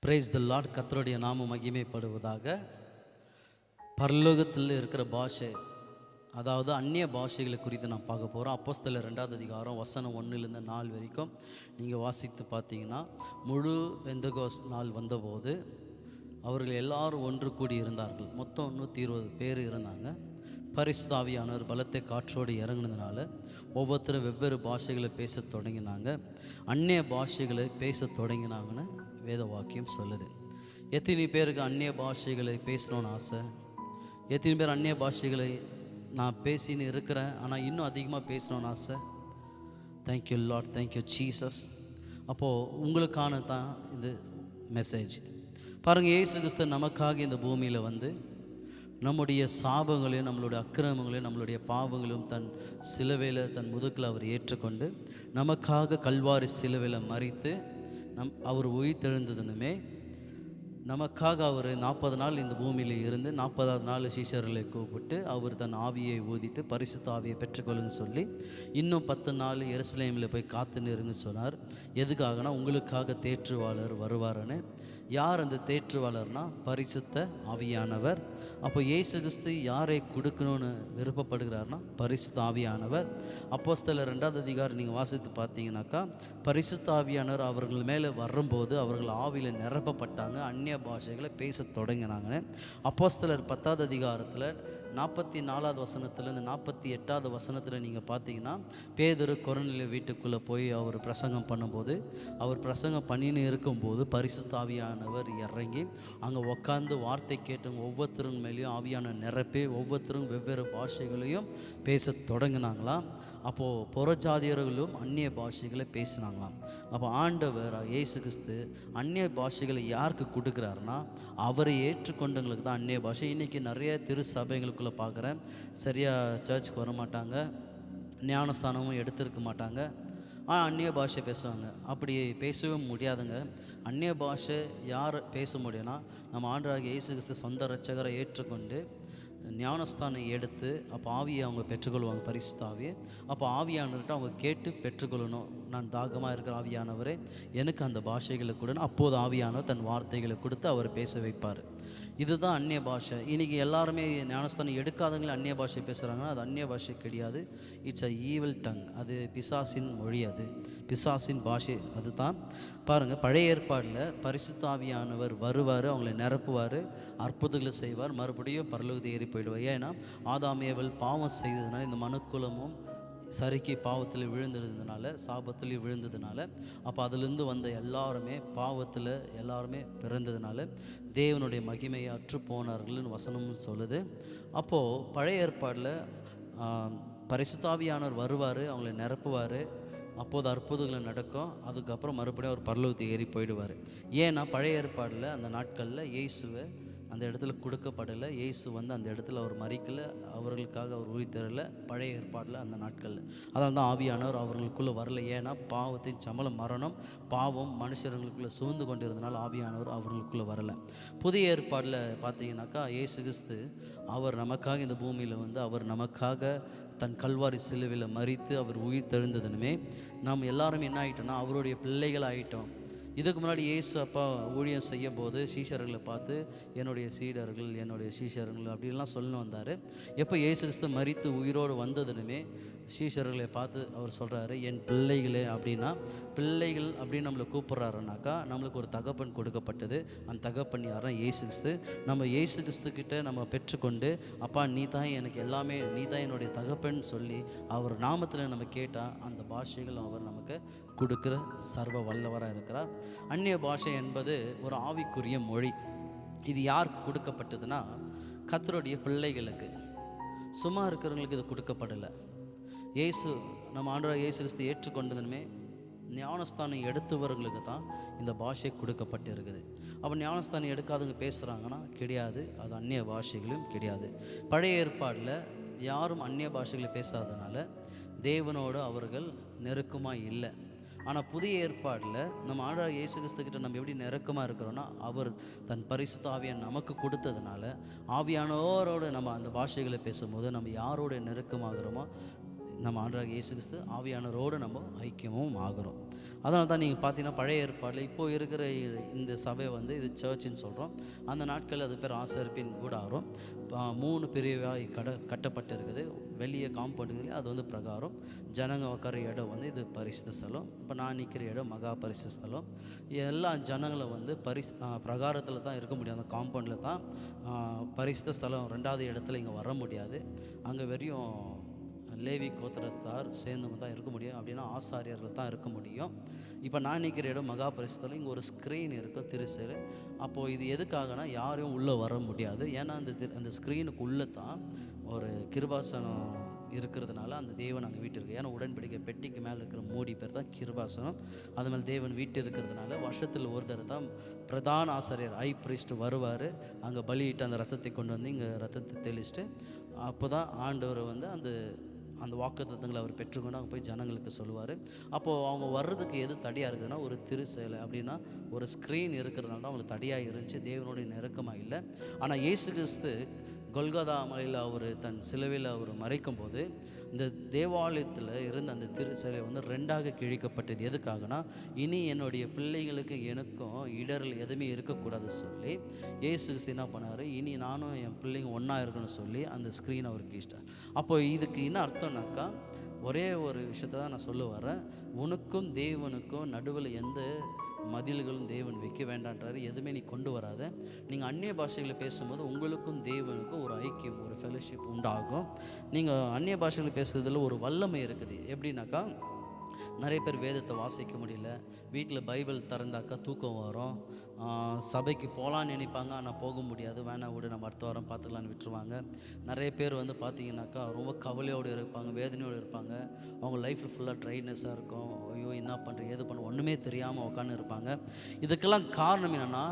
Praise the Lord. கர்த்தருடைய நாமம் மகிமைப்படுவதாக. பரலோகத்தில் இருக்கிற பாஷை, அதாவது அந்நிய பாஷைகளை குறித்து நான் பார்க்க போகிறோம். அப்போஸ்தலர் 2ஆம் அதிகாரம் வசனம் 1லேருந்து 4 வரைக்கும் நீங்கள் வாசித்து பார்த்தீங்கன்னா, முழு பெந்தகோஸ் நாள் வந்தபோது அவர்கள் எல்லாரும் ஒன்று கூடி இருந்தார்கள். மொத்தம் 120 பேர் இருந்தாங்க. பரிசுத்த ஆவியானவர் பலத்தை காற்றோடு இறங்கினதுனால ஒவ்வொருத்தரும் வெவ்வேறு பாஷைகளை பேச தொடங்கினாங்க. அந்நிய பாஷைகளை பேச தொடங்கினாங்கன்னு வேத வாக்கியம் சொல்லுது. எத்தனை பேருக்கு அந்நிய பாஷைகளை பேசணும்னு ஆசை? எத்தனை பேர் அந்நிய பாஷைகளை நான் பேசின்னு இருக்கிறேன், ஆனால் இன்னும் அதிகமாக பேசணும்னு ஆசை? Thank you Lord, thank you Jesus. அப்போது உங்களுக்கான தான் இது மெசேஜ். பாருங்கள், இயேசு கிறிஸ்து நமக்காக இந்த பூமியில் வந்து நம்முடைய சாபங்களையும் நம்மளுடைய அக்கிரமங்களையும் நம்மளுடைய பாவங்களையும் தன் சிலுவையில் தன் முதுகில் அவர் ஏற்றுக்கொண்டு நமக்காக கல்வாரி சிலுவையில் மரித்து அவர் உயிர்த்தெழுந்ததுனுமே நமக்காக அவர் 40 நாள் இந்த பூமியில் இருந்து 40ஆவது நாள் சீஷர்களை கூப்பிட்டு அவர் தன் ஆவியை ஊதிட்டு பரிசுத்த ஆவியை பெற்றுக்கொள்ளுன்னு சொல்லி இன்னும் 10 நாள் எருசலேமில் போய் காத்து நிறுங்க சொன்னார். எதுக்காகனா, உங்களுக்காக தேற்றுவாளர் வருவார்னு. யார் அந்த தேற்றுவாளர்னா? பரிசுத்த ஆவியானவர். அப்போ இயேசு கிறிஸ்து யாரை கொடுக்கணும்னு விருப்பப்படுகிறார்னா பரிசுத்த ஆவியானவர். அப்போஸ்தலர் 2ஆம் அதிகாரம் நீங்கள் வாசித்து பார்த்தீங்கன்னாக்கா, பரிசுத்த ஆவியானவர் அவர்கள் மேலே வரும்போது அவர்கள் ஆவியில் நிரப்பப்பட்டாங்க, அந்நிய பாஷைகளை பேச தொடங்கினாங்கன்னு. அப்போஸ்தலர் 10ஆம் அதிகாரத்தில் 44ஆவது வசனத்துலேருந்து 48ஆவது வசனத்தில் நீங்கள் பார்த்தீங்கன்னா, பேதுரு கொர்நேலியு வீட்டுக்குள்ளே போய் அவர் பிரசங்கம் பண்ணும்போது, அவர் பிரசங்கம் பண்ணின்னு இருக்கும்போது பரிசுத்த ஆவியானவர் இறங்கி அங்கே உட்காந்து வார்த்தை கேட்டவங்க ஒவ்வொருத்தரும் மேலேயும் ஆவியான நிரப்பி ஒவ்வொருத்தரும் வெவ்வேறு பாஷைகளையும் பேச தொடங்கினாங்களாம். அப்போது புறஜாதியர்களும் அந்நிய பாஷைகளை பேசினாங்களாம். அப்போ ஆண்டவர் இயேசு கிறிஸ்து அந்நிய பாஷைகளை யாருக்கு கொடுக்குறாருன்னா, அவரை ஏற்றுக்கொண்டவங்களுக்கு தான் அந்நிய பாஷை. இன்றைக்கி நிறைய திரு சபைகளுக்குள்ளே பார்க்குறேன், சரியாக சர்ச்சுக்கு வர மாட்டாங்க, ஞானஸ்தானமும் எடுத்திருக்க மாட்டாங்க, அந்நிய பாஷை பேசுவாங்க. அப்படி பேசவே முடியாதுங்க. அந்நிய பாஷை யார் பேச முடியும்னா, நம்ம ஆண்டவராகிய இயேசு கிறிஸ்து சொந்த இரட்சகரை ஏற்றுக்கொண்டு ஞானஸ்தானம் எடுத்து அப்போ ஆவியை அவங்க பெற்றுக்கொள்வாங்க, பரிசுத்த ஆவியை. அப்போ ஆவியானவர்கிட்ட அவங்க கேட்டு பெற்றுக்கொள்ளணும். நான் தாகமாக இருக்கிற ஆவியானவரே எனக்கு அந்த பாஷைகளை கொடுன்னு. அப்போது ஆவியானவர் தன் வார்த்தைகளை கொடுத்து அவர் பேச வைப்பார். இதுதான் அந்நிய பாஷை. இன்றைக்கி எல்லாருமே ஞானஸ்தானம் எடுக்காதவங்களே அந்நிய பாஷை பேசுகிறாங்கன்னா அது அந்நிய பாஷை கிடையாது. It's a evil tongue. அது பிசாசின் மொழி, அது பிசாசின் பாஷை. அதுதான் பாருங்கள், பழைய ஏற்பாடில் பரிசுத்த ஆவியானவர் வருவார், அவங்களை நிரப்புவார், அற்புதங்களை செய்வார், மறுபடியும் பரலோகத்தை ஏறி போயிடுவார். ஏன்னா ஆதாம் ஏவல் பாவம் செய்ததுனால இந்த மனுக்குலமும் சரிக்கு பாவத்தில் விழுந்ததுனால, சாபத்தில் விழுந்ததுனால, அப்போ அதிலிருந்து வந்த எல்லாருமே பாவத்தில் எல்லாருமே பிறந்ததுனால தேவனுடைய மகிமையை அற்று போனார்கள்னு வசனமும் சொல்லுது. அப்போது பழைய ஏற்பாடில் பரிசுத்த ஆவியானவர் வருவார், அவங்களை நிரப்புவார், அப்போது அற்புதங்கள் நடக்கும். அதுக்கப்புறம் மறுபடியும் அவர் பரலோகத்தை ஏறி போயிடுவார். ஏன்னா பழைய ஏற்பாடில் அந்த நாட்களில் இயேசுவை அந்த இடத்துல கொடுக்கப்படலை. இயேசு வந்து அந்த இடத்துல அவர் மரிக்கலை, அவர்களுக்காக அவர் உயிர்த்தெழலை பழைய ஏற்பாடில் அந்த நாட்களில். அதனால தான் ஆவியானவர் அவர்களுக்குள்ளே வரலை. ஏன்னா பாவத்தின் சம்பளம் மரணம், பாவம் மனுஷர்களுக்குள்ளே சூழ்ந்து கொண்டு இருந்தனால ஆவியானவர் அவர்களுக்குள்ளே வரலை. புதிய ஏற்பாடில் பார்த்தீங்கன்னாக்கா, இயேசு கிறிஸ்து அவர் நமக்காக இந்த பூமியில் வந்து அவர் நமக்காக தன் கல்வாரி சிலுவையில் மரித்து அவர் உயிர்த்தெழுந்ததுனுமே நாம் எல்லாருமே என்ன ஆகிட்டோம்னா அவருடைய பிள்ளைகள் ஆகிட்டோம். இதுக்கு முன்னாடி இயேசு அப்பா ஊழியம் செய்யும் போது சீஷர்களை பார்த்து என்னுடைய சீடர்கள், என்னுடைய சீஷர்கள் அப்படின்லாம் சொல்லி வந்தார். எப்போ இயேசு கிறிஸ்து மரித்து உயிரோடு வந்ததுனுமே சீஷர்களை பார்த்து அவர் சொல்கிறாரு, என் பிள்ளைகளே. அப்படின்னா பிள்ளைகள் அப்படின்னு நம்மளை கூப்பிட்றாருனாக்கா நம்மளுக்கு ஒரு தகப்பன் கொடுக்கப்பட்டது. அந்த தகப்பன் யாருன்னா இயேசு கிறிஸ்து. நம்ம இயேசு கிறிஸ்துக்கிட்ட நம்ம பெற்றுக்கொண்டு, அப்பா நீ தான் எனக்கு எல்லாமே, நீ தான் என்னுடைய தகப்பன் சொல்லி அவர் நாமத்தில் நம்ம கேட்டால் அந்த பாஷைகள் அவர் நமக்கு கொடுக்குற சர்வ வல்லவராக இருக்கிறார். அந்நிய பாஷை என்பது ஒரு ஆவிக்குரிய மொழி. இது யாருக்கு கொடுக்கப்பட்டதுன்னா, கர்த்தருடைய பிள்ளைகளுக்கு. சும்மா இருக்கிறவங்களுக்கு இது கொடுக்கப்படலை. இயேசு நம்ம ஆண்டவராகிய இயேசு கிறிஸ்து ஏற்றுக்கொண்டதுமே ஞானஸ்தானம் எடுத்தவர்களுக்கு தான் இந்த பாஷை கொடுக்கப்பட்டு இருக்குது. அப்போ ஞானஸ்தானம் எடுக்காதவங்க பேசுகிறாங்கன்னா கிடையாது, அது அந்நிய பாஷைகளும் கிடையாது. பழைய ஏற்பாடில் யாரும் அந்நிய பாஷைகளை பேசாதனால தேவனோடு அவர்கள் நெருக்கமாக இல்லை. ஆனால் புதிய ஏற்பாடில் நம்ம ஆண்டவராகிய இயேசு கிறிஸ்துக்கிட்ட நம்ம எப்படி நெருக்கமாக இருக்கிறோன்னா, அவர் தன் பரிசுத்த ஆவியை நமக்கு கொடுத்ததுனால ஆவியானோரோடு நம்ம அந்த பாஷைகளை பேசும்போது நம்ம யாரோட நெருக்கமாகிறோமோ நம்ம ஆண்டவராகிய இயேசு கிறிஸ்து ஆவியானவரோடு நம்ம ஐக்கியமும் ஆகிறோம். அதனால தான் நீங்கள் பார்த்தீங்கன்னா பழைய ஏற்பாடில் இப்போது இருக்கிற இந்த சபை வந்து இது சர்ச்சுன்னு சொல்கிறோம். அந்த நாட்களில் அது பேர் ஆசரிப்பின் கூடாரம். 3 பிரிவாக கட்டப்பட்டு இருக்குது. வெளியே காம்பவுண்டுகளே அது வந்து பிரகாரம். ஜனங்க உட்கார இடம் வந்து இது பரிசுத்த ஸ்தலம். இப்போ நான் நிற்கிற இடம் மகா பரிசுத்த ஸ்தலம். எல்லா ஜனங்களும் வந்து பிரகாரத்தில் தான் இருக்க முடியும். அந்த காம்பவுண்டில் தான் பரிசுத்த ஸ்தலம் 2வது இடத்துல இங்கே வர முடியாது. அங்கே வெறும் லேவி கோத்திரத்தார் சேர்ந்தவங்க தான் இருக்க முடியும். அப்படின்னா ஆசாரியர்கள் தான் இருக்க முடியும். இப்போ நான் நிற்கிற இடம் மகா பரிசுத்தலம். இங்கே ஒரு ஸ்க்ரீன் இருக்கும், திருசேல். அப்போது இது எதுக்காகனா யாரையும் உள்ளே வர முடியாது. ஏன்னா அந்த ஸ்க்ரீனுக்கு உள்ளே தான் ஒரு கிருபாசனம் இருக்கிறதுனால அந்த தேவன் அங்கே வீட்டு இருக்குது. ஏன்னா உடன்படிக்கை பெட்டிக்கு மேலே இருக்கிற மூடி பேர் தான் கிருபாசனம். அது மேலே தேவன் வீட்டு இருக்கிறதுனால வருஷத்தில் ஒரு தடவை தான் பிரதான ஆசாரியர் ஐ பிரிஸ்ட் வருவார். அங்கே பலியிட்டு அந்த ரத்தத்தை கொண்டு வந்து இங்கே ரத்தத்தை தெளிச்சுட்டு அப்போ தான் ஆண்டவர் வந்து அந்த வாக்குத்தத்தங்களை அவர் பெற்றுக்கொண்டு அவங்க போய் ஜனங்களுக்கு சொல்லுவார். அப்போது அவங்க வர்றதுக்கு எது தடையாக இருக்குதுன்னா ஒரு திருச்சேலை அப்படின்னா ஒரு ஸ்க்ரீன் இருக்கிறதுனால தான் அவங்களுக்கு தடையாக இருந்துச்சு. தேவனுடைய நெருக்கமாக இல்லை. ஆனால் இயேசு கிறிஸ்து கொல்கதா மலையில் அவர் தன் சிலுவையில் அவர் மறைக்கும் போது இந்த தேவாலயத்தில் இருந்த அந்த திருச்சிலை வந்து 2ஆக கிழிக்கப்பட்டது. எதுக்காகனா இனி என்னுடைய பிள்ளைகளுக்கு எனக்கும் இடர்கள் எதுவுமே இருக்கக்கூடாது சொல்லி இயேசு கிறிஸ்து என்ன பண்ணார், இனி நானும் என் பிள்ளைங்க ஒன்றா இருக்குன்னு சொல்லி அந்த ஸ்க்ரீனை அவர் கிழிச்சிட்டார். அப்போ இதுக்கு என்ன அர்த்தம்னாக்கா ஒரே ஒரு விஷயத்தை தான் நான் சொல்ல வரேன். உனக்கும் தேவனுக்கும் நடுவில் எந்த மதில்களும் தேவன் வைக்க வேண்டான்றாரு. எதுவுமே நீ கொண்டு வராத. நீங்கள் அந்நிய பாஷைகளை பேசும்போது உங்களுக்கும் தேவனுக்கும் ஒரு ஐக்கியம், ஒரு ஃபெலோஷிப் உண்டாகும். நீங்கள் அந்நிய பாஷைகளை பேசுறதுல ஒரு வல்லமை இருக்குது. எப்படின்னாக்கா நிறைய பேர் வேதத்தை வாசிக்க முடியல. வீட்டில் பைபிள் திறந்தாக்கா தூக்கம் வரும். சபைக்கு போகலான்னு நினைப்பாங்க, ஆனால் போக முடியாது. வேணாம் விடு, நம்ம அடுத்த வாரம் பார்த்துக்கலான்னு விட்டுருவாங்க. நிறைய பேர் வந்து பார்த்திங்கனாக்கா ரொம்ப கவலையோடு இருப்பாங்க, வேதனையோடு இருப்பாங்க. அவங்க லைஃப்பில் ஃபுல்லாக ட்ரைனஸாக இருக்கும். ஐயோ என்ன பண்ணுற ஏது பண்ண ஒன்றுமே தெரியாமல் உட்காந்து இருப்பாங்க. இதுக்கெல்லாம் காரணம் என்னென்னா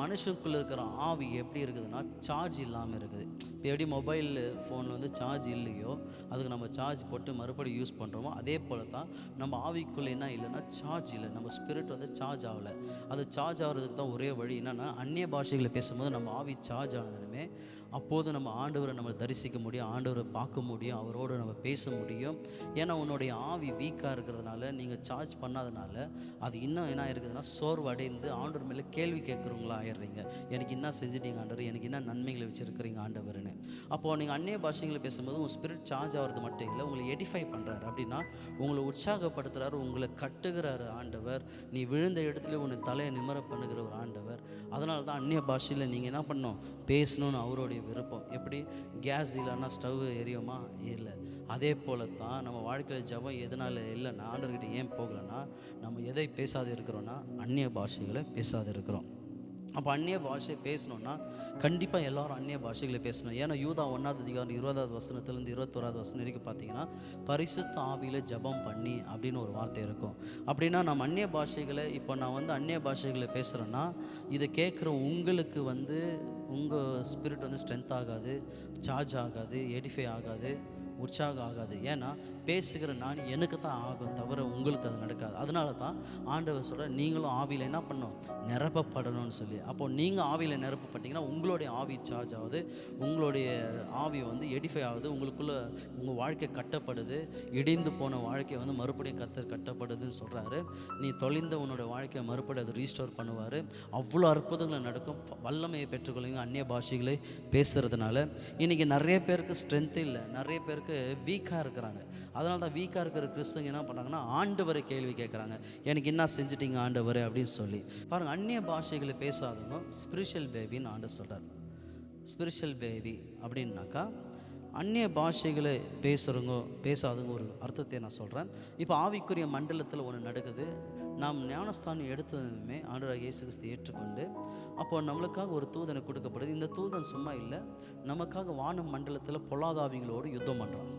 மனுஷனுக்குள்ளே இருக்கிற ஆவி எப்படி இருக்குதுன்னா சார்ஜ் இல்லாமல் இருக்குது. இப்போ எப்படி மொபைல் ஃபோனில் வந்து சார்ஜ் இல்லையோ அதுக்கு நம்ம சார்ஜ் போட்டு மறுபடியும் யூஸ் பண்ணுறோமோ அதே போல் தான் நம்ம ஆவிக்குள்ளே என்ன இல்லைன்னா சார்ஜ் இல்லை. நம்ம ஸ்பிரிட் வந்து சார்ஜ் ஆகலை. அது சார்ஜ் ஆகிறதுக்கு தான் ஒரே வழி என்னென்னா அந்நிய பாஷைகளை பேசும்போது நம்ம ஆவி சார்ஜ் ஆனதுமே அப்போது நம்ம ஆண்டவரை நம்ம தரிசிக்க முடியும், ஆண்டவரை பார்க்க முடியும், அவரோடு நம்ம பேச முடியும். ஏன்னா உன்னுடைய ஆவி வீக்காக இருக்கிறதுனால நீங்கள் சார்ஜ் பண்ணாதனால அது இன்னும் என்ன இருக்குதுன்னா சோர்வடைந்து ஆண்டவர் மேலே கேள்வி கேட்குறவங்களா ஆயிடுறீங்க. எனக்கு என்ன செஞ்சுட்டீங்க ஆண்டவர், எனக்கு என்ன நன்மைகளை வச்சுருக்கிறீங்க ஆண்டவர்னு. அப்போது நீங்கள் அந்நிய பாஷைகளை பேசும்போது உங்கள் ஸ்பிரிட் சார்ஜ் ஆகிறது மட்டும் இல்லை, உங்களை எடிஃபை பண்ணுறாரு. அப்படின்னா உங்களை உற்சாகப்படுத்துகிறாரு, உங்களை கட்டுகிறாரு ஆண்டவர். நீ விழுந்த இடத்துல உன்னை தலையை நிமர பண்ணுகிற ஒரு ஆண்டவர். அதனால தான் அந்நிய பாஷையில் நீங்கள் என்ன பண்ணணும், பேசணும்னு அவருடைய விருப்பம். எப்படி கேஸ் இல்லைன்னா ஸ்டவ் எரியுமா? இல்லை. அதே போல தான் நம்ம வாழ்க்கையில் ஜபம் எதனால் இல்லைன்னா ஆண்டவர்கிட்ட ஏன் போகலைன்னா நம்ம எதை பேசாது இருக்கிறோன்னா அந்நிய பாஷைகளை பேசாது இருக்கிறோம். அப்போ அந்நிய பாஷை பேசணுன்னா கண்டிப்பாக எல்லோரும் அந்நிய பாஷைகளை பேசணும். ஏன்னா யூதா 1வது அதிகாரம் 20வது வசனத்துலேருந்து 21வது வசனம் வரைக்கும் பார்த்தீங்கன்னா பரிசுத்த ஆவியில் ஜபம் பண்ணி அப்படின்னு ஒரு வார்த்தை இருக்கும். அப்படின்னா நம்ம அந்நிய பாஷைகளை இப்போ நான் வந்து அந்நிய பாஷைகளை பேசுகிறேன்னா இதை கேட்குற உங்களுக்கு வந்து உங்கள் ஸ்பிரிட் வந்து ஸ்ட்ரென்த் ஆகாது, சார்ஜ் ஆகாது, எடிஃபை ஆகாது, உற்சாகம் ஆகாது. ஏன்னா பேசுகிற நான் எனக்கு தான் ஆகும் தவிர உங்களுக்கு அது நடக்காது. அதனால தான் ஆண்டவர் சொல்கிற நீங்களும் ஆவியில் என்ன பண்ணணும், நிரப்பப்படணும்னு சொல்லி. அப்போது நீங்கள் ஆவியில் நிரப்பப்பட்டீங்கன்னா உங்களுடைய ஆவி சார்ஜ் ஆகுது, உங்களுடைய ஆவி வந்து எடிஃபை ஆகுது, உங்களுக்குள்ளே உங்கள் வாழ்க்கை கட்டப்படுது. இடிந்து போன வாழ்க்கை வந்து மறுபடியும் கட்டப்படுதுன்னு சொல்கிறாரு. நீ தொலைந்த உன்னோட வாழ்க்கையை மறுபடியும் அது ரீஸ்டோர் பண்ணுவார். அவ்வளோ அற்புதங்கள் நடக்கும். வல்லமையை பெற்றுக்கொள்ளுங்க அந்நிய பாஷைகளை பேசுகிறதுனால. இன்றைக்கி நிறைய பேருக்கு ஸ்ட்ரென்த் இல்லை, நிறைய பேருக்கு வீக்காக இருக்கிறாங்க. அதனால தான் வீக்காக இருக்கிற கிறிஸ்தவங்க என்ன பண்ணுறாங்கன்னா ஆண்டவரை கேள்வி கேட்குறாங்க, எனக்கு என்ன செஞ்சிட்டீங்க ஆண்டவர் அப்படின்னு சொல்லி. பாருங்கள், அந்நிய பாஷைகளை பேசாதவங்க ஸ்பிரிச்சுவல் பேபின்னு ஆண்டவர் சொல்கிறார். ஸ்பிரிச்சுவல் பேபி அப்படின்னாக்கா அந்நிய பாஷைகளை பேசாதவங்க ஒரு அர்த்தத்தை நான் சொல்கிறேன். இப்போ ஆவிக்குரிய மண்டலத்தில் ஒன்று நடக்குது. நாம் ஞானஸ்தானம் எடுத்ததுமே ஆண்டவராகிய இயேசு கிறிஸ்து ஏற்றுக்கொண்டு அப்போ நம்மளுக்காக ஒரு தூதனை கொடுக்கப்படுது. இந்த தூதன் சும்மா இல்லை, நமக்காக வான மண்டலத்தில் பொல்லாதாவிகளோடு யுத்தம் பண்ணுறான்.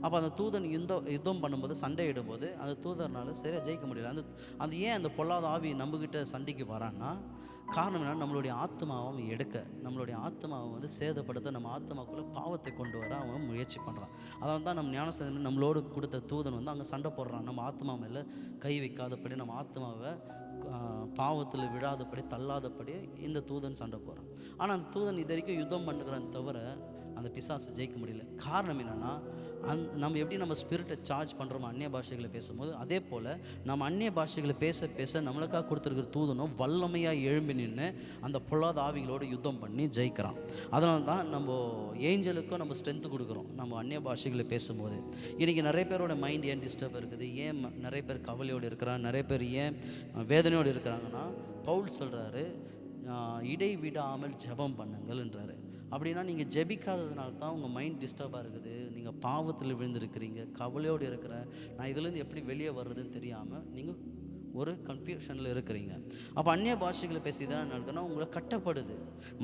அப்போ அந்த தூதன் யுத்தம் பண்ணும்போது சண்டையிடும்போது அந்த தூதர்னால சரியாக ஜெயிக்க முடியல. அந்த ஏன் அந்த பொல்லாத ஆவி நம்மக்கிட்ட சண்டைக்கு வரான்னா காரணம் என்ன, நம்மளுடைய ஆத்மாவை அவன் எடுக்க, நம்மளுடைய ஆத்மாவை வந்து சேதப்படுத்த, நம்ம ஆத்மாக்குள்ளே பாவத்தை கொண்டு வர அவன் முயற்சி பண்ணுறான். அதனால தான் நம்ம ஞானஸ்தானம் நம்மளோடு கொடுத்த தூதன் வந்து அங்கே சண்டை போடுறான். நம்ம ஆத்மா மேலே கை வைக்காதபடி, நம்ம ஆத்மாவை பாவத்தில் விழாதபடி, தள்ளாதபடி இந்த தூதன் சண்டை போகிறான். ஆனால் அந்த தூதன் இது வரைக்கும் யுத்தம் பண்ணுகிறான் தவிர அந்த பிசாசை ஜெயிக்க முடியல. காரணம் என்னென்னா, நம்ம எப்படி நம்ம ஸ்பிரிட்டை சார்ஜ் பண்ணுறோமோ அந்நிய பாஷைகளை பேசும்போது, அதே போல் நம்ம அந்நிய பாஷைகளை பேச பேச நம்மளுக்காக கொடுத்துருக்கிற தூதனும் வல்லமையாக எழும்பி நின்று அந்த பொல்லாத ஆவிகளோடு யுத்தம் பண்ணி ஜெயிக்கிறான். அதனால தான் நம்ம ஏஞ்சலுக்கும் நம்ம ஸ்ட்ரென்த்து கொடுக்குறோம் நம்ம அந்நிய பாஷைகளை பேசும்போது. இன்றைக்கி நிறைய பேரோட மைண்ட் ஏன் டிஸ்டர்ப் இருக்குது, ஏன் நிறைய பேர் கவலையோடு இருக்கிறாங்க, நிறைய பேர் ஏன் வேதனையோடு இருக்கிறாங்கன்னா, பவுல் சொல்கிறாரு, இடைவிடாமல் ஜெபம் பண்ணுங்கள்ன்றாரு. அப்படின்னா நீங்கள் ஜெபிக்காததுனால தான் உங்கள் மைண்ட் டிஸ்டர்பாக இருக்குது, நீங்கள் பாவத்தில் விழுந்திருக்கிறீங்க, கவலையோடு இருக்கிற, நான் இதுலேருந்து எப்படி வெளியே வர்றதுன்னு தெரியாமல் நீங்கள் ஒரு கன்ஃபியூஷனில் இருக்கிறீங்க. அப்போ அந்நிய பாஷைகளை பேசி தான் நடக்குன்னா உங்களை கட்டப்படுது,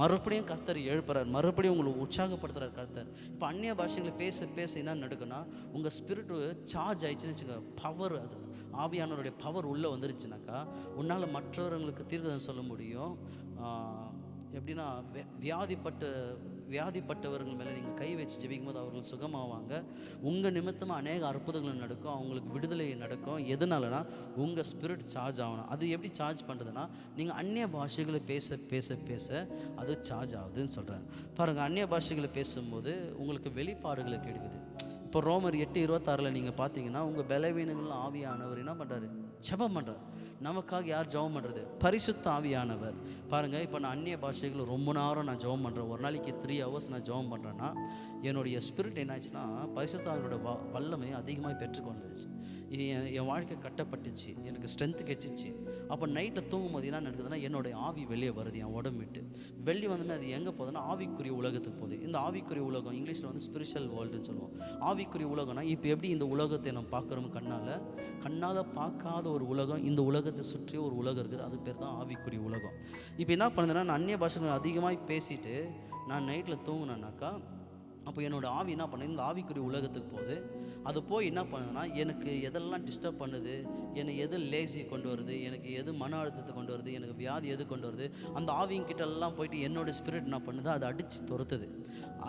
மறுபடியும் கர்த்தர் எழுப்புறார், மறுபடியும் உங்களை உற்சாகப்படுத்துகிறார் கர்த்தர். இப்போ அந்நிய பாஷைகளை பேச பேச என்ன நடக்குன்னா, உங்கள் ஸ்பிரிட்டு சார்ஜ் ஆயிடுச்சுன்னு வச்சுக்கோங்க, பவர், அது ஆவியானவருடைய பவர் உள்ளே வந்துருச்சுனாக்கா உன்னால் மற்றவர்களுக்கு தீர்க்கதரிசனம் சொல்ல முடியும். எப்படின்னா, வியாதிப்பட்டவர்கள் மேலே நீங்கள் கை வச்சு ஜெபிக்கும் போது அவர்கள் சுகமாவாங்க. உங்கள் நிமித்தமாக அநேக அற்புதங்கள் நடக்கும், அவங்களுக்கு விடுதலை நடக்கும். எதனாலனா உங்கள் ஸ்பிரிட் சார்ஜ் ஆகணும். அது எப்படி சார்ஜ் பண்ணுறதுன்னா, நீங்கள் அந்நிய பாஷைகளை பேச பேச பேச அது சார்ஜ் ஆகுதுன்னு சொல்கிறேன். பாருங்கள், அந்நிய பாஷைகளை பேசும்போது உங்களுக்கு வெளிப்பாடுகளை கிடைக்குது. இப்போ ரோமர் 8:26 நீங்கள் பார்த்தீங்கன்னா, உங்கள் பலவீனங்கள் ஆவியானவர் என்ன பண்ணுறாரு, ஜெபம் பண்ணுறார். நமக்காக யார் ஜெபம் பண்ணுறது, பரிசுத்த ஆவியானவர். பாருங்கள், இப்போ நான் அந்நிய பாஷைகள் ரொம்ப நேரம் நான் ஜெபம் பண்ணுறேன், ஒரு நாளைக்கு 3 hours நான் ஜெபம் பண்ணுறேன்னா என்னுடைய ஸ்பிரிட் என்னாச்சுன்னா பரிசுத்த ஆவியோட வல்லமை அதிகமாக பெற்றுக்கொண்டுச்சு. என் வாழ்க்கை கட்டப்பட்டுச்சு, எனக்கு ஸ்ட்ரென்த்து கிடைச்சிச்சு. அப்போ நைட்டை தூங்கும் போது என்ன நடக்குதுன்னா, என்னுடைய ஆவி வெளியே வருது, என் உடம்பு விட்டு வெளியே வந்தோமே அது எங்கே போகுதுன்னா ஆவிக்குரிய உலகத்துக்கு போகுது. இந்த ஆவிக்குரிய உலகம் இங்கிலீஷில் வந்து ஸ்பிரிச்சுவல் வேர்ல்டுன்னு சொல்லுவோம். ஆவிக்குரிய உலகம்னா இப்போ எப்படி இந்த உலகத்தை நம்ம பார்க்குறோம், கண்ணால் பார்க்காத ஒரு உலகம், இந்த உலகத்தை சுற்றி ஒரு உலகம் இருக்குது, அது பேர் தான் ஆவிக்குரிய உலகம். இப்போ என்ன பண்ணுதுன்னா, நான் அந்நிய பாஷைகள் அதிகமாக பேசிட்டு நான் நைட்டில் தூங்கினேன்னாக்கா, அப்போ என்னோடய ஆவி என்ன பண்ணுது, இந்த ஆவிக்குரிய உலகத்துக்கு போகுது. அது போய் என்ன பண்ணுதுன்னா, எனக்கு எதெல்லாம் டிஸ்டர்ப் பண்ணுது, என்னை எது லேசியை கொண்டு வருது, எனக்கு எது மன அழுத்தத்தை கொண்டு வருது, எனக்கு வியாதி எது கொண்டு வருது, அந்த ஆவிங்கிட்ட எல்லாம் போயிட்டு என்னோடய ஸ்பிரிட் என்ன பண்ணுது, அதை அடித்து துரத்துது,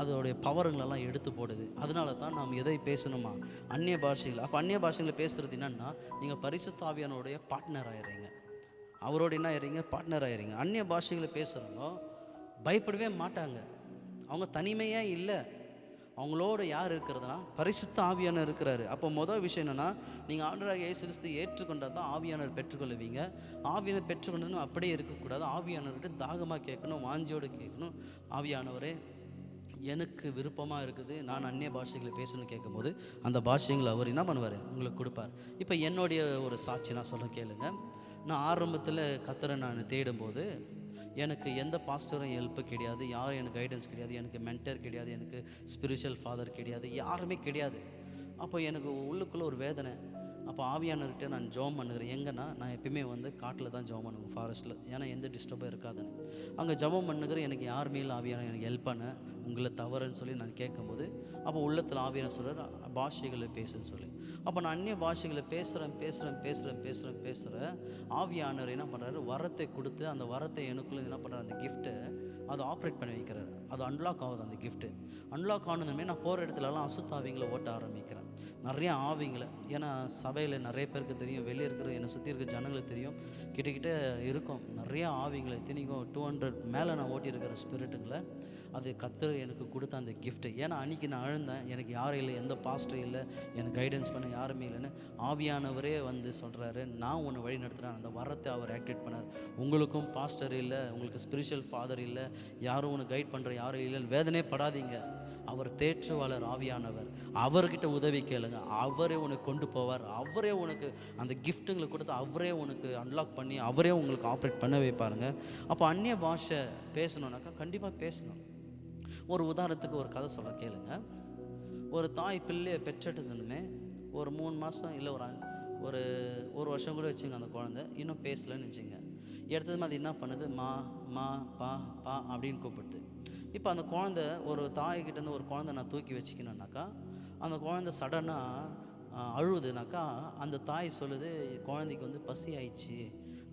அதோடைய பவருங்களெல்லாம் எடுத்து போடுது. அதனால தான் நாம் எதை பேசணுமா, அந்நிய பாஷைகள். அப்போ அந்நிய பாஷைகளை பேசுகிறது என்னென்னா, நீங்கள் பரிசுத்த ஆவியானோடைய பார்ட்னர் ஆயிடுறீங்க, அவரோட என்ன ஆயிடுறீங்க, பார்ட்னர் ஆயிடுறீங்க. அந்நிய பாஷைகளை பேசுகிறவங்க பயப்படவே மாட்டாங்க, அவங்க தனிமையாக இல்லை, அவங்களோட யார் இருக்கிறதுனா பரிசுத்த ஆவியானவர் இருக்கிறாரு. அப்போ மொதல் விஷயம் என்னென்னா, நீங்கள் ஆண்டவராகிய இயேசு கிறிஸ்து ஏற்றுக்கொண்டால் தான் ஆவியானவர் பெற்றுக்கொள்வீங்க. ஆவியானவர் பெற்றுக்கொண்டதுன்னு அப்படியே இருக்கக்கூடாது, ஆவியானவர்கிட்ட தாகமாக கேட்கணும், வாஞ்சியோடு கேட்கணும். ஆவியானவரே, எனக்கு விருப்பமாக இருக்குது, நான் அந்நிய பாஷைகளை பேசணும்னு கேட்கும்போது அந்த பாஷைகளை அவர் என்ன பண்ணுவார், உங்களுக்கு கொடுப்பார். இப்போ என்னுடைய ஒரு சாட்சி நான் சொல்ல கேளுங்க. நான் ஆரம்பத்தில் கர்த்தரை நான் தேடும்போது எனக்கு எந்த பாஸ்டரும் ஹெல்ப்பு கிடையாது, யாரும் எனக்கு கைடன்ஸ் கிடையாது, எனக்கு மென்டர் கிடையாது, எனக்கு ஸ்பிரிச்சுவல் ஃபாதர் கிடையாது, யாருமே கிடையாது. அப்போ எனக்கு உள்ளுக்குள்ளே ஒரு வேதனை. அப்போ ஆவியானவர்கிட்ட நான் ஜெபம் பண்ணுகிறேன். எங்கன்னா, நான் எப்பயுமே வந்து காட்டில் தான் ஜெபம் பண்ணுவேன், ஃபாரஸ்ட்டில், ஏன்னா எந்த டிஸ்டர்பும் இருக்காதுன்னு. அங்கே ஜெபம் பண்ணுகிறேன். எனக்கு யாருமே இல்லை ஆவியான எனக்கு ஹெல்ப் பண்ண, உங்களை தவறுன்னு சொல்லி நான் கேட்கும்போது, அப்போ உள்ளத்தில் ஆவியான சொல்கிறார், பாஷைகளை பேசுன்னு சொல்லி. அப்போ நான் அந்நிய பாஷைகளை பேசுகிறேன். ஆவியானவர் என்ன பண்ணுறாரு, வரத்தை கொடுத்து அந்த வரத்தை எனக்குள்ளே என்ன பண்ணுறாரு, அந்த கிஃப்ட்டை அதை ஆப்ரேட் பண்ணி வைக்கிறார். அது அன்லாக் ஆகுது. அந்த கிஃப்ட்டு அன்லாக் ஆனதுமே நான் போகிற இடத்துலலாம் அசுத்தாவிங்களை ஓட்ட ஆரம்பிக்கிறேன், நிறைய ஆவிங்களை. ஏன்னா சபையில் நிறைய பேருக்கு தெரியும், வெளியே இருக்கிற என்னை சுற்றி இருக்கிற ஜனங்களுக்கு தெரியும், கிட்டக்கிட்ட இருக்கும் நிறைய ஆவிங்களை. இத்தனைக்கும் 200 மேலே நான் ஓட்டியிருக்கிற ஸ்பிரிட்டுங்களை. அது கர்த்தர் எனக்கு கொடுத்த அந்த கிஃப்ட்டு. ஏன்னா அன்றைக்கி நான் அழுந்தேன், எனக்கு யாரும் இல்லை, எந்த பாஸ்டரும் இல்லை, எனக்கு கைடன்ஸ் பண்ண யாருமே இல்லைன்னு. ஆவியானவரே வந்து சொல்கிறாரு, நான் உன்னை வழி நடத்துகிறேன். அந்த வரத்தை அவர் ஆக்டிவேட் பண்ணார். உங்களுக்கும் பாஸ்டர் இல்லை, உங்களுக்கு ஸ்பிரிச்சுவல் ஃபாதர் இல்லை, யாரும் உனக்கு கைட் பண்ணுற யாரும் இல்லைன்னு வேதனை படாதீங்க. அவர் தேற்றுவாளர் ஆவியானவர், அவர்கிட்ட உதவி கேளுங்க, அவரே உனக்கு கொண்டு போவார், அவரே உனக்கு அந்த கிஃப்ட்டுங்களை கொடுத்து அவரே உனக்கு அன்லாக் பண்ணி அவரே உங்களுக்கு ஆப்ரேட் பண்ண வைப்பாருங்க. அப்போ அந்நிய பாஷை பேசணுன்னாக்கா கண்டிப்பாக பேசணும். ஒரு உதாரணத்துக்கு ஒரு கதை சொல்ல கேளுங்க. ஒரு தாய் பிள்ளையை பெற்றெடுத்துமே ஒரு 3 மாதம் இல்லை ஒரு வருஷம் கூட வச்சுங்க, அந்த குழந்தை இன்னும் பேசலைன்னு வச்சுங்க. எடுத்தது மாதிரி என்ன பண்ணுது, மா மா பா பா அப்படின்னு கூப்பிடுது. இப்போ அந்த குழந்தை, ஒரு தாய்கிட்டேருந்து ஒரு குழந்தை நான் தூக்கி வச்சுக்கணுன்னாக்கா, அந்த குழந்தை சடனாக அழுவுதுனாக்கா, அந்த தாய் சொல்லுது, குழந்தைக்கு வந்து பசி ஆயிடுச்சு,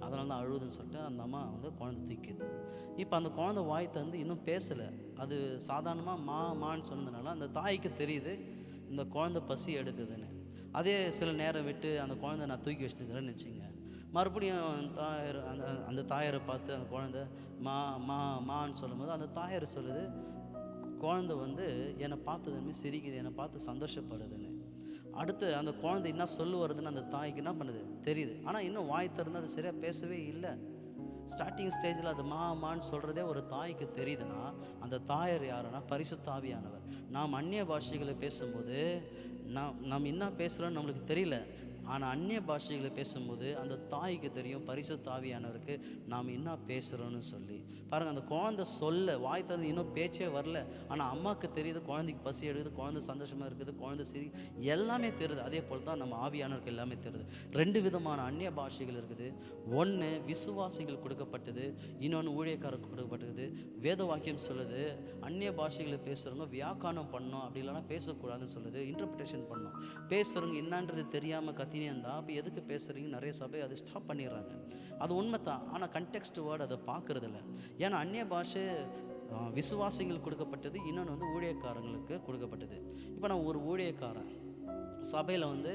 அதனால தான் அழுவுதுன்னு சொல்லிட்டு அந்த அம்மா வந்து குழந்தை தூக்கிது. இப்போ அந்த குழந்தை வாய் தந்து இன்னும் பேசலை, அது சாதாரணமாக மான்னு சொன்னதுனால அந்த தாய்க்கு தெரியுது இந்த குழந்தை பசி எடுக்குதுன்னு. அதே சில நேரம் விட்டு அந்த குழந்தை நான் தூக்கி வச்சுருக்கிறேன்னு வச்சுங்க, மறுபடியும் தாயார் அந்த தாயாரை பார்த்து அந்த குழந்தை மா மா மான்னு சொல்லும்போது அந்த தாயார் சொல்லுது, குழந்தை வந்து என்னை பார்த்ததுமே சிரிக்குது, என்னை பார்த்து சந்தோஷப்படுதுன்னு. அடுத்து அந்த குழந்தை என்ன சொல்லு வருதுன்னு அந்த தாய்க்கு என்ன பண்ணுது தெரியுது. ஆனால் இன்னும் வாய் திறந்து அது சரியாக பேசவே இல்லை. ஸ்டார்டிங் ஸ்டேஜில் அது மான்னு சொல்கிறதே ஒரு தாய்க்கு தெரியுதுன்னா அந்த தாயார் யாருன்னா பரிசுத்த ஆவியானவர். நாம் அந்நிய பாஷைகளை பேசும்போது நாம் என்ன பேசுகிறோன்னு நம்மளுக்கு தெரியல. ஆனால் அந்நிய பாஷைகளை பேசும்போது அந்த தாய்க்கு தெரியும், பரிசுத்த ஆவியானவருக்கு நாம் என்ன பேசுகிறோன்னு சொல்லி. பாருங்கள், அந்த குழந்தை சொல்ல வாய் திறந்து இன்னும் பேச்சே வரல, ஆனால் அம்மாவுக்கு தெரியுது குழந்தைக்கு பசி எடுக்குது, குழந்தை சந்தோஷமாக இருக்குது, குழந்தை சிரி எல்லாமே தெரியுது. அதே போல் தான் நம்ம ஆவியானவருக்கு எல்லாமே தெரியுது. 2 விதமான அந்நிய பாஷைகள் இருக்குது. ஒன்று விசுவாசிகள் கொடுக்கப்பட்டது, இன்னொன்று ஊழியக்காரருக்கு கொடுக்கப்பட்டது. வேத வாக்கியம் சொல்லுது அந்நிய பாஷைகளை பேசுகிறவங்க வியாக்கானம் பண்ணணும், அப்படி இல்லைனா பேசக்கூடாதுன்னு சொல்லுது. இன்டர்பிரிட்டேஷன் பண்ணணும். பேசுகிறவங்க என்னன்றது தெரியாமல் கத்தினே இருந்தால் அப்போ எதுக்கு பேசுகிறீங்க நிறைய சபை அதை ஸ்டாப் பண்ணிடுறாங்க. அது உண்மை தான், ஆனால் கண்டெக்ஸ்ட் வேர்டு அதை பார்க்குறதில்ல. ஏன்னா அந்நிய பாஷை விசுவாசிகள் கொடுக்கப்பட்டது, இன்னொன்று வந்து ஊழியக்காரங்களுக்கு கொடுக்கப்பட்டது. இப்போ நான் ஒரு ஊழியக்காரன் சபையில் வந்து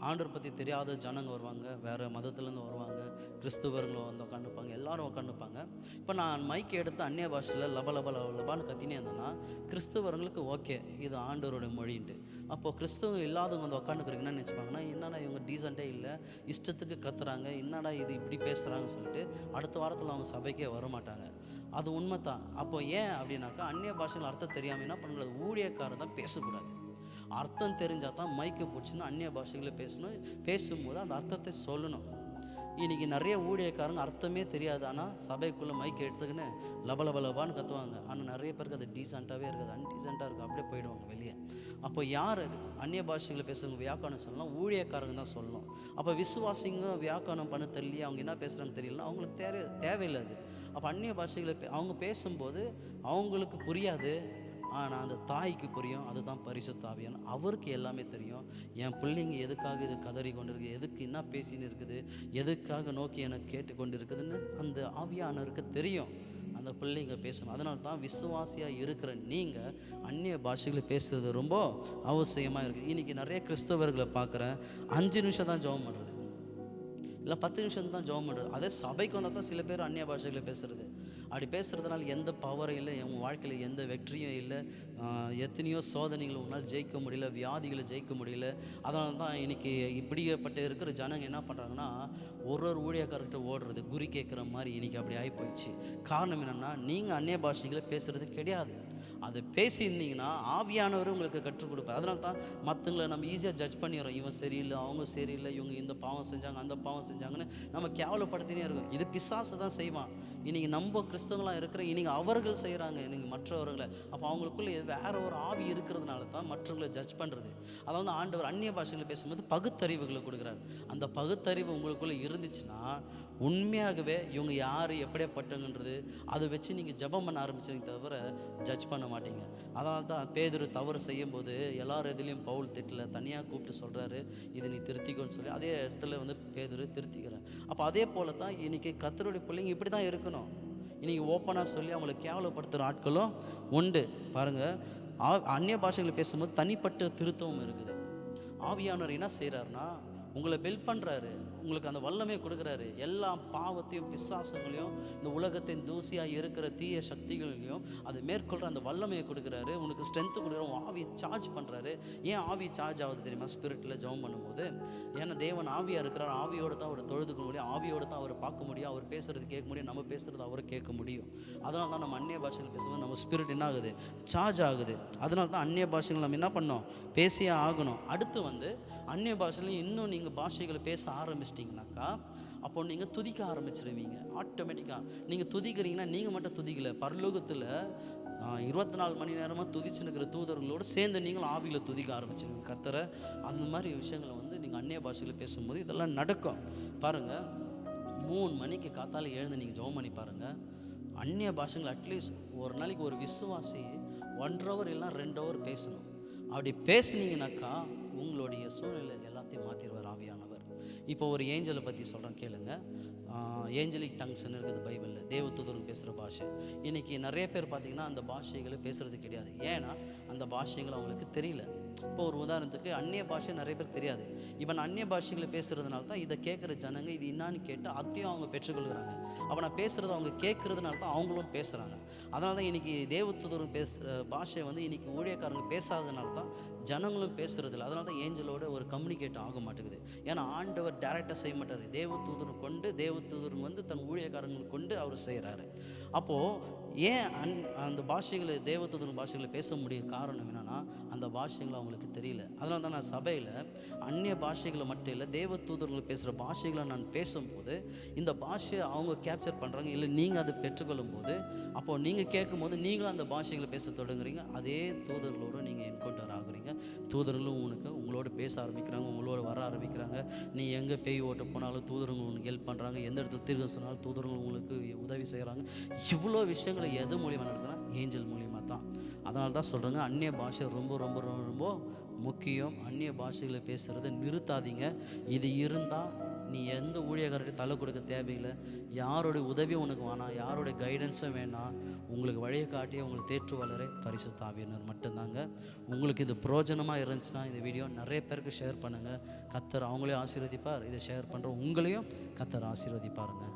ஆண்டவர் பற்றி தெரியாத ஜனங்க வருவாங்க, வேறு மதத்துலேருந்து வருவாங்க, கிறிஸ்துவர்களும் வந்து உட்காந்துப்பாங்க, எல்லோரும் உட்காந்துப்பாங்க. இப்போ நான் மைக்கை எடுத்து அந்நிய பாஷையில் லபான்னு கத்தினே இருந்தேன்னா கிறிஸ்துவர்களுக்கு ஓகே இது ஆண்டவருடைய மொழின்ட்டு. அப்போது கிறிஸ்துவ இல்லாதவங்க வந்து உட்காந்துக்கிறீங்கன்னா நினச்சிப்பாங்கன்னா என்னடா இவங்க டீசெண்டாக இல்லை, இஷ்டத்துக்கு கத்துறாங்க, என்னடா இது இப்படி பேசுகிறாங்கன்னு சொல்லிட்டு அடுத்த வாரத்தில் அவங்க சபைக்கே வரமாட்டாங்க. அது உண்மை தான். அப்போ ஏன் அப்படின்னாக்கா அந்நிய பாஷையில் அர்த்தம் தெரியாமல் என்ன பண்ணக்கூடாது, ஊழியக்காரர் தான் பேசக்கூடாது. அர்த்தம் தெரிஞ்சால் தான் மைக்கு போச்சுன்னா அந்நிய பாஷைகளை பேசணும். பேசும்போது அந்த அர்த்தத்தை சொல்லணும். இன்றைக்கி நிறைய ஊழியக்காரங்க அர்த்தமே தெரியாது, ஆனால் சபைக்குள்ளே மைக் எடுத்துக்கின்னு லபலபான்னு கத்துவாங்க. ஆனால் நிறைய பேருக்கு அது டீசெண்டாகவே இருக்காது, அன்டீசெண்டாக இருக்கும், அப்படியே போயிடுவாங்க வெளியே. அப்போ யார் அந்நிய பாஷைகளை பேசுகிறவங்க வியாக்கானம் சொல்லலாம், ஊழியக்காரங்க தான் சொல்லணும். அப்போ விசுவாசிங்க வியாக்கானம் பண்ண தெரியல, அவங்க என்ன பேசுகிறாங்க தெரியலன்னா அவங்களுக்கு தேவையில்லை அது. அப்போ அந்நிய பாஷைகளை அவங்க பேசும்போது அவங்களுக்கு புரியாது, ஆனால் அந்த தாய்க்கு புரியும். அதுதான் பரிசுத்த ஆவியான அவருக்கு எல்லாமே தெரியும். என் பிள்ளைங்க எதுக்காக இது கதறி கொண்டு இருக்குது, எதுக்கு என்ன பேசின்னு இருக்குது, எதுக்காக நோக்கி எனக்கு கேட்டுக்கொண்டு இருக்குதுன்னு அந்த ஆவியானவருக்கு தெரியும். அந்த பிள்ளைங்க பேசணும். அதனால தான் விசுவாசியாக இருக்கிற நீங்கள் அந்நிய பாஷைகளை பேசுகிறது ரொம்ப அவசியமாக இருக்குது. இன்றைக்கி நிறைய கிறிஸ்தவர்களை பார்க்குறேன், 5 நிமிஷம் தான் ஜெபம் பண்ணுறது, இல்லை 10 நிமிஷம் தான் ஜெபம் பண்ணுறது. அதே சபைக்கு வந்தால் தான் சில பேர் அந்நிய பாஷைகளை பேசுகிறது. அப்படி பேசுகிறதுனால எந்த பவரும் இல்லை, உங்கள் வாழ்க்கையில் எந்த வெற்றியும் இல்லை, எத்தனையோ சோதனைகள் உன்னால் ஜெயிக்க முடியல, வியாதிகளை ஜெயிக்க முடியல. அதனால தான் இன்றைக்கி இப்படிப்பட்ட இருக்கிற ஜனங்க என்ன பண்ணுறாங்கன்னா ஒரு ஊழியக்காரர்கிட்ட ஓடுறது குறி கேட்குற மாதிரி இன்றைக்கி அப்படி ஆகி போயிடுச்சு. காரணம் என்னென்னா நீங்கள் அந்நிய பாஷைகளை பேசுகிறது கிடையாது. அதை பேசியிருந்தீங்கன்னா ஆவியானவர் உங்களுக்கு கற்றுக் கொடுப்பார். அதனால தான் மற்றவங்களை நம்ம ஈஸியாக ஜட்ஜ் பண்ணிடுறோம். இவன் சரியில்லை, அவங்க சரியில்லை, இவங்க இந்த பாவம் செஞ்சாங்க, அந்த பாவம் செஞ்சாங்கன்னு நம்ம கேவலப்படுத்தினே இருக்கோம். இது பிசாசு தான் செய்வான். இன்றைக்கி நம்ம கிறிஸ்தவங்களாக இருக்கிற இன்றைக்கி அவர்கள் செய்கிறாங்க இன்றைக்கி மற்றவர்களை. அப்போ அவங்களுக்குள்ளே வேறு ஒரு ஆவி இருக்கிறதுனால தான் மற்றவங்களை ஜட்ஜ் பண்ணுறது. அதாவது ஆண்டவர் அந்நிய பாஷைகளை பேசும்போது பகுத்தறிவுகளை கொடுக்குறாரு. அந்த பகுத்தறிவு உங்களுக்குள்ளே இருந்துச்சுன்னா உண்மையாகவே இவங்க யார் எப்படியாப்பட்டங்கன்றது அதை வச்சு நீங்கள் ஜெபம் பண்ண ஆரம்பிச்சிங்க தவிர ஜட்ஜ் பண்ண மாட்டீங்க. அதனால தான் பேதுரு தவறு செய்யும்போது எல்லார் எதுலேயும் பவுல் திட்டல, தனியாக கூப்பிட்டு சொல்கிறாரு இது நீ திருத்திக்கோன்னு சொல்லி அதே இடத்துல வந்து பேதுரு திருத்திக்கிறார். அப்போ அதே போல் தான் இன்றைக்கி கர்த்தருடைய பிள்ளைங்க இப்படி தான் இருக்கணும். இன்றைக்கி ஓப்பனாக சொல்லி அவங்களை கேவலப்படுத்துகிற ஆட்களும் உண்டு. பாருங்கள், அந்நிய பாஷைகளை பேசும்போது தனிப்பட்ட திருத்தமும் இருக்குது. ஆவியானவர் என்ன செய்கிறாருன்னா உங்களை பில்ட் பண்ணுறாரு, உங்களுக்கு அந்த வல்லமை கொடுக்குறாரு. எல்லா பாவத்தையும் பிசாசங்களையும் இந்த உலகத்தின் தூசியாக இருக்கிற தீய சக்திகளையும் அதை மேற்கொள்கிற அந்த வல்லமையை கொடுக்குறாரு. உனக்கு ஸ்ட்ரென்த்து கொடுக்குறாரு, உன் ஆவியை சார்ஜ் பண்ணுறாரு. ஏன் ஆவி சார்ஜ் ஆகுது தெரியுமா? ஸ்பிரிட்டில் ஜெபம் பண்ணும்போது. ஏன்னா தேவன் ஆவியாக இருக்கிறார், ஆவியோடு தான் அவர் தொழுதுக்க முடியும், ஆவியோடு தான் அவரை பார்க்க முடியும், அவர் பேசுகிறது கேட்க முடியும், நம்ம பேசுகிறது அவரை கேட்க முடியும். அதனால தான் நம்ம அந்நிய பாஷைகள் பேசும்போது நம்ம ஸ்பிரிட் என்ன ஆகுது, சார்ஜ் ஆகுது. அதனால தான் அந்நிய பாஷைகள் நம்ம என்ன பண்ணோம், பேசியே ஆகணும். அடுத்து வந்து அந்நிய பாஷையில் இன்னும் நீங்கள் பாஷைகளை பேச ஆரம்பிச்சிட்டிங்கனாக்கா அப்போ நீங்கள் துதிக்க ஆரம்பிச்சிடுவீங்க. ஆட்டோமேட்டிக்காக நீங்கள் துதிக்கிறீங்கன்னா நீங்கள் மட்டும் துதிக்கலை, பரலோகத்தில் 24 மணி நேரமாக துதிச்சுன்னுக்கிற தூதர்களோடு சேர்ந்து நீங்களும் ஆவியில் துதிக்க ஆரம்பிச்சிடுவீங்க கர்த்தரை. அந்த மாதிரி விஷயங்களை வந்து நீங்கள் அந்நிய பாஷையில் பேசும்போது இதெல்லாம் நடக்கும். பாருங்கள், 3 மணிக்கு காத்தால எழுந்து நீங்கள் ஜெபம் பண்ணி பாருங்கள். அந்நிய பாஷைகள் அட்லீஸ்ட் ஒரு நாளைக்கு ஒரு விசுவாசி 1 hour இல்லை 2 hour பேசணும். அப்படி பேசுனீங்கனாக்கா உங்களுடைய சூழ்நிலை எல்லாத்தையும் மாற்றிடுவார் ஆவியானவர். இப்போ ஒரு ஏஞ்சலை பற்றி சொல்கிறேன் கேளுங்க. ஏஞ்சலிக் டங்ஸ்ன்னு இருக்குது பைபிளில், தேவதூதர்கள் பேசுகிற பாஷை. இன்றைக்கி நிறைய பேர் பார்த்திங்கன்னா அந்த பாஷைகளை பேசுகிறது கிடையாது. ஏன்னா அந்த பாஷைகள் அவங்களுக்கு தெரியல. இப்போ ஒரு உதாரணத்துக்கு அந்நிய பாஷை நிறைய பேருக்கு தெரியாது. இப்போ நான் அந்நிய பாஷைகளை பேசுகிறதுனால தான் இதை கேட்குற ஜனங்க இது என்னான்னு கேட்டு அத்தையும் அவங்க பெற்றுக்கொள்கிறாங்க. அப்போ நான் பேசுகிறது அவங்க கேட்குறதுனால தான் அவங்களும் பேசுகிறாங்க. அதனால தான் இன்றைக்கி தேவதூதரும் பாஷை வந்து இன்றைக்கி ஊழியக்காரங்க பேசாததுனால தான் ஜனங்களும் பேசுகிறதில்ல. அதனால தான் ஏஞ்சலோட ஒரு கம்யூனிகேட் ஆக மாட்டேங்குது. ஏன்னா ஆண்டவர் டைரெக்டாக செய்ய மாட்டார். தேவதூதரை கொண்டு தேவதூதர் வந்து தன் ஊழியக்காரங்களை கொண்டு அவர் செய்கிறாரு. அப்போது ஏன் அந்த பாஷைகளை தேவதூதர் பாஷைகளை பேச முடியும் காரணம் என்னென்னா அந்த பாஷைகளை அவங்களுக்கு தெரியல. அதனால தான் நான் சபையில் அந்நிய பாஷைகளை மட்டும் இல்லை, தேவதூதர்கள் பேசுகிற பாஷைகளை நான் பேசும்போது இந்த பாஷையை அவங்க கேப்சர் பண்ணுறாங்க. இல்லை நீங்கள் அதை பெற்றுக்கொள்ளும் போது அப்போது நீங்கள் கேட்கும் போது நீங்களும் அந்த பாஷைகளை பேச தொடங்குறீங்க. அதே தூதர்களோடு நீங்கள் என்கவுண்டர் ஆகுறீங்க. தூதர்களும் உங்களோட பேச ஆரம்பிக்கிறாங்க, உங்களோட வர ஆரம்பிக்கிறாங்க. நீ எங்கே பேய் ஓட்ட போனாலும் தூதர்கள் உங்களுக்கு ஹெல்ப் பண்ணுறாங்க, எந்த இடத்துல தீர்க்க சொன்னாலும் தூதர்கள் உங்களுக்கு உதவி செய்கிறாங்க. இவ்வளோ விஷயங்களை எது மூலியமாக நடக்குதுன்னா ஏஞ்சல் மூலியமாக தான். அதனால தான் சொல்கிறேங்க, அந்நிய பாஷை ரொம்ப ரொம்ப ரொம்ப முக்கியம். அந்நிய பாஷைகளை பேசுகிறத நிறுத்தாதீங்க. இது இருந்தால் நீ எந்த ஊழியக்காரர்கிட்ட தலை கொடுக்க தேவையில்லை. யாரோடைய உதவியும் உனக்கு வேணாம், யாரோடைய கைடன்ஸும் வேணாம். உங்களுக்கு வழியை காட்டியே உங்களுக்கு தேற்றுவாளரே பரிசுத்த ஆவியானவர் மட்டும்தாங்க. உங்களுக்கு இது பிரயோஜனமாக இருந்துச்சுன்னா இந்த வீடியோ நிறைய பேருக்கு ஷேர் பண்ணுங்கள். கர்த்தர் அவங்களையும் ஆசீர்வதிப்பார். இதை ஷேர் பண்ணுற உங்களையும் கர்த்தர் ஆசீர்வதிப்பாருங்க.